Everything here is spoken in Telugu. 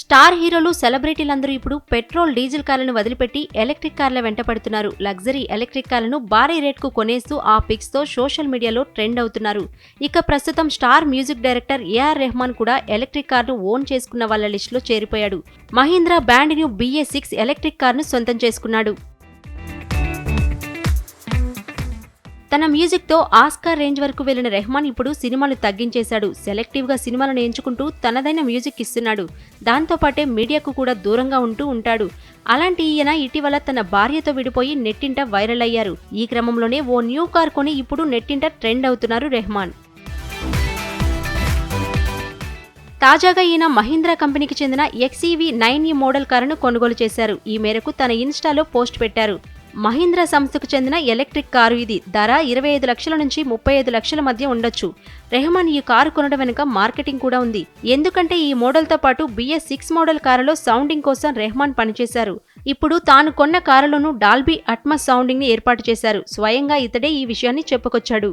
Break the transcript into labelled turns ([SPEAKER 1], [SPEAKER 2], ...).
[SPEAKER 1] స్టార్ హీరోలు సెలబ్రిటీలందరూ ఇప్పుడు పెట్రోల్ డీజిల్ కార్లను వదిలిపెట్టి ఎలక్ట్రిక్ కార్ల వెంట పడుతున్నారు. లగ్జరీ ఎలక్ట్రిక్ కార్లను భారీ రేట్కు కొనేస్తూ ఆ పిక్స్ తో సోషల్ మీడియాలో ట్రెండ్ అవుతున్నారు. ఇక ప్రస్తుతం star music director AR Rahman కూడా ఎలక్ట్రిక్ కార్ను ఓన్ చేసుకున్న వాళ్ళ లిస్టులో చేరిపోయాడు. Mahindra brand new BA6 electric కార్ను సొంతం చేసుకున్నాడు. తన మ్యూజిక్ తో ఆస్కార్ రేంజ్ వరకు వెళ్లిన రెహమాన్ ఇప్పుడు సినిమాలు తగ్గించేశాడు. సెలెక్టివ్ గా సినిమాలను ఎంచుకుంటూ తనదైన మ్యూజిక్ ఇస్తున్నాడు. దాంతోపాటే మీడియాకు కూడా దూరంగా ఉంటాడు. అలాంటి ఈయన ఇటీవల తన భార్యతో విడిపోయి నెట్టింట వైరల్ అయ్యారు. ఈ క్రమంలోనే ఓ న్యూ కార్ కొని ఇప్పుడు నెట్టింట ట్రెండ్ అవుతున్నారు రెహమాన్. తాజాగా ఈయన మహీంద్రా కంపెనీకి చెందిన XEV9e మోడల్ కారును కొనుగోలు చేశారు. ఈ మేరకు తన ఇన్స్టాలో పోస్ట్ పెట్టారు. మహీంద్రా సంస్థకు చెందిన ఎలక్ట్రిక్ కారు ఇది. ధర 25 లక్షల నుంచి 35 లక్షల మధ్య ఉండొచ్చు. రెహమాన్ ఈ కారు కొనడం వెనుక మార్కెటింగ్ కూడా ఉంది. ఎందుకంటే ఈ మోడల్తో పాటు BA6 మోడల్ కారులో సౌండింగ్ కోసం రెహమాన్ పనిచేశారు. ఇప్పుడు తాను కొన్న కారులోనూ డాల్బీ అట్మాస్ సౌండింగ్ ని ఏర్పాటు చేశారు. స్వయంగా ఇతడే ఈ విషయాన్ని చెప్పుకొచ్చాడు.